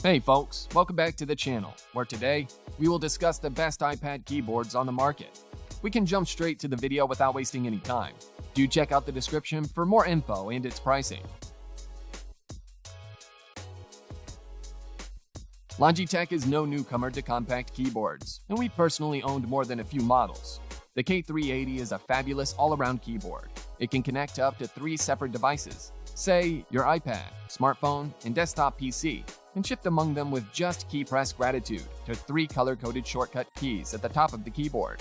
Hey folks, welcome back to the channel, where today we will discuss the best iPad keyboards on the market. We can jump straight to the video without wasting any time. Do check out the description for more info and its pricing. Logitech is no newcomer to compact keyboards, and we've personally owned more than a few models. The K380 is a fabulous all-around keyboard. It can connect to up to 3 separate devices, say your iPad, smartphone, and desktop PC, and shift among them with just keypress gratitude to 3 color-coded shortcut keys at the top of the keyboard.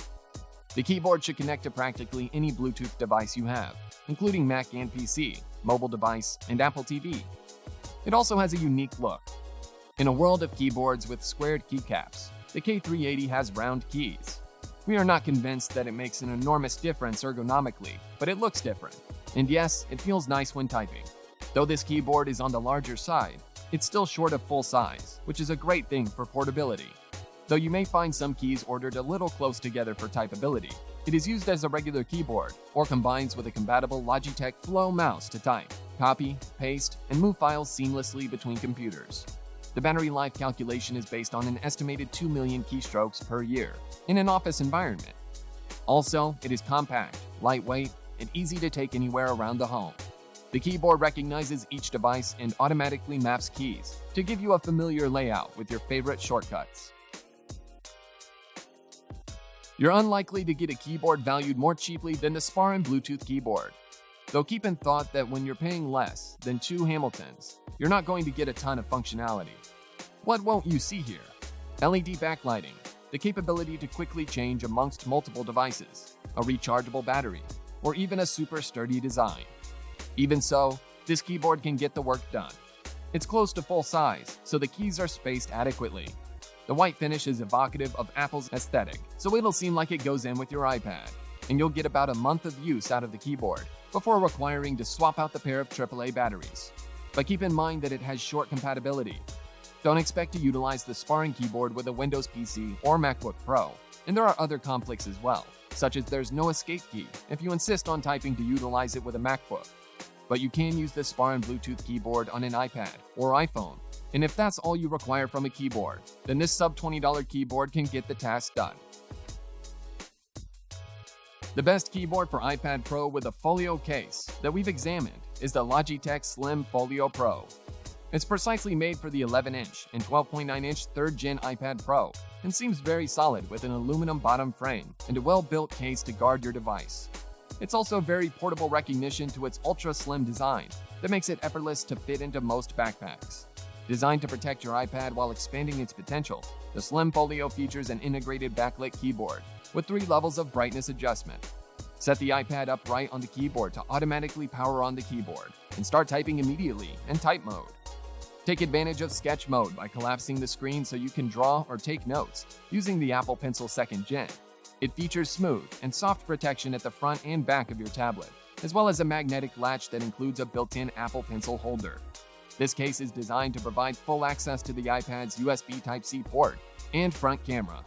The keyboard should connect to practically any Bluetooth device you have, including Mac and PC, mobile device, and Apple TV. It also has a unique look. In a world of keyboards with squared keycaps, the K380 has round keys. We are not convinced that it makes an enormous difference ergonomically, but it looks different. And yes, it feels nice when typing. Though this keyboard is on the larger side, it's still short of full size, which is a great thing for portability. Though you may find some keys ordered a little close together for typability, it is used as a regular keyboard or combines with a compatible Logitech FLOW mouse to type, copy, paste, and move files seamlessly between computers. The battery life calculation is based on an estimated 2 million keystrokes per year in an office environment. Also, it is compact, lightweight, and easy to take anywhere around the home. The keyboard recognizes each device and automatically maps keys to give you a familiar layout with your favorite shortcuts. You're unlikely to get a keyboard valued more cheaply than the Spar and Bluetooth keyboard. Though keep in thought that when you're paying less than 2 Hamiltons, you're not going to get a ton of functionality. What won't you see here? LED backlighting, the capability to quickly change amongst multiple devices, a rechargeable battery, or even a super sturdy design. Even so, this keyboard can get the work done. It's close to full size, so the keys are spaced adequately. The white finish is evocative of Apple's aesthetic, so it'll seem like it goes in with your iPad, and you'll get about a month of use out of the keyboard before requiring to swap out the pair of AAA batteries. But keep in mind that it has short compatibility. Don't expect to utilize the sparring keyboard with a Windows PC or MacBook Pro, and there are other conflicts as well, such as there's no escape key if you insist on typing to utilize it with a MacBook. But you can use the Spar and Bluetooth keyboard on an iPad or iPhone, and if that's all you require from a keyboard, then this sub-$20 keyboard can get the task done. The best keyboard for iPad Pro with a Folio case that we've examined is the Logitech Slim Folio Pro. It's precisely made for the 11-inch and 12.9-inch 3rd Gen iPad Pro and seems very solid with an aluminum bottom frame and a well-built case to guard your device. It's also very portable recognition to its ultra-slim design that makes it effortless to fit into most backpacks. Designed to protect your iPad while expanding its potential, the Slim Folio features an integrated backlit keyboard with 3 levels of brightness adjustment. Set the iPad upright on the keyboard to automatically power on the keyboard and start typing immediately in type mode. Take advantage of sketch mode by collapsing the screen so you can draw or take notes using the Apple Pencil 2nd Gen. It features smooth and soft protection at the front and back of your tablet, as well as a magnetic latch that includes a built-in Apple Pencil holder. This case is designed to provide full access to the iPad's USB Type-C port and front camera.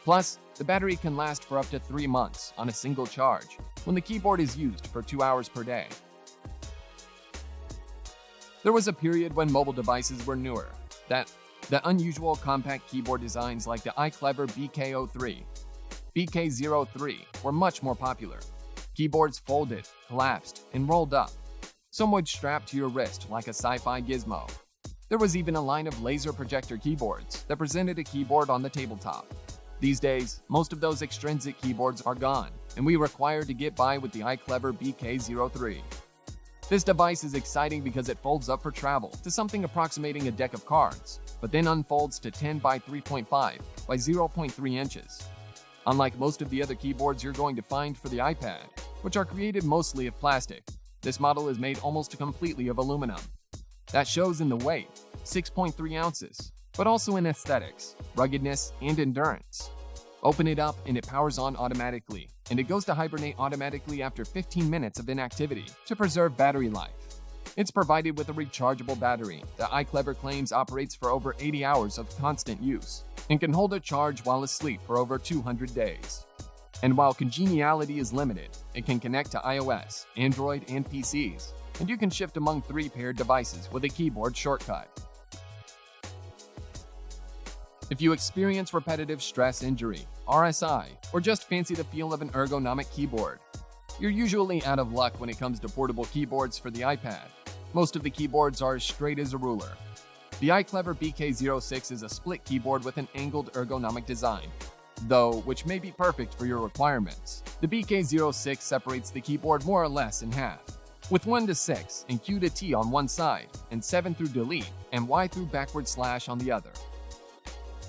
Plus, the battery can last for up to 3 months on a single charge when the keyboard is used for 2 hours per day. There was a period when mobile devices were newer, that the unusual compact keyboard designs like the iClever BK03 were much more popular. Keyboards folded, collapsed, and rolled up. Some would strap to your wrist like a sci-fi gizmo. There was even a line of laser projector keyboards that presented a keyboard on the tabletop. These days, most of those extrinsic keyboards are gone, and we require to get by with the iClever BK03. This device is exciting because it folds up for travel to something approximating a deck of cards, but then unfolds to 10 by 3.5 by 0.3 inches. Unlike most of the other keyboards you're going to find for the iPad, which are created mostly of plastic, this model is made almost completely of aluminum. That shows in the weight, 6.3 ounces, but also in aesthetics, ruggedness, and endurance. Open it up and it powers on automatically, and it goes to hibernate automatically after 15 minutes of inactivity to preserve battery life. It's provided with a rechargeable battery that iClever claims operates for over 80 hours of constant use and can hold a charge while asleep for over 200 days. And while congeniality is limited, it can connect to iOS, Android, and PCs, and you can shift among 3 paired devices with a keyboard shortcut. If you experience repetitive stress injury, RSI, or just fancy the feel of an ergonomic keyboard, you're usually out of luck when it comes to portable keyboards for the iPad. Most of the keyboards are as straight as a ruler. The iClever BK06 is a split keyboard with an angled ergonomic design, though which may be perfect for your requirements. The BK06 separates the keyboard more or less in half, with 1 to 6 and Q to T on one side, and 7 through delete and Y through backward slash on the other.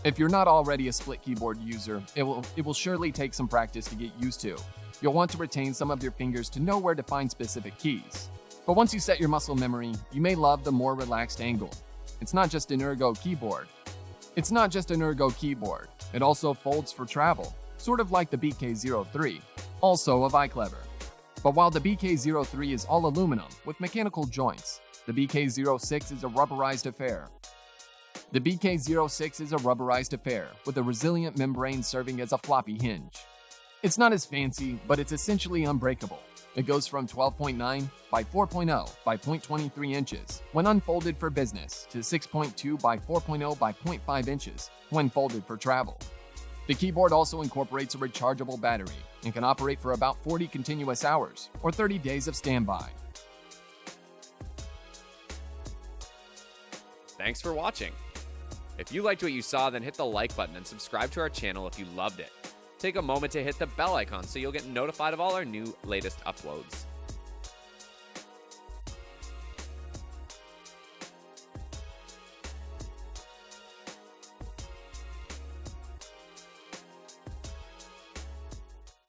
If you're not already a split keyboard user, it will surely take some practice to get used to. You'll want to retain some of your fingers to know where to find specific keys. But once you set your muscle memory, you may love the more relaxed angle. It's not just an ergo keyboard. It also folds for travel, sort of like the BK03, also of iClever. But while the BK03 is all aluminum with mechanical joints, the BK06 is a rubberized affair. The BK06 is a rubberized affair with a resilient membrane serving as a floppy hinge. It's not as fancy, but it's essentially unbreakable. It goes from 12.9 by 4.0 by 0.23 inches when unfolded for business to 6.2 by 4.0 by 0.5 inches when folded for travel. The keyboard also incorporates a rechargeable battery and can operate for about 40 continuous hours or 30 days of standby. Thanks for watching. If you liked what you saw, then hit the like button and subscribe to our channel if you loved it. Take a moment to hit the bell icon so you'll get notified of all our latest uploads.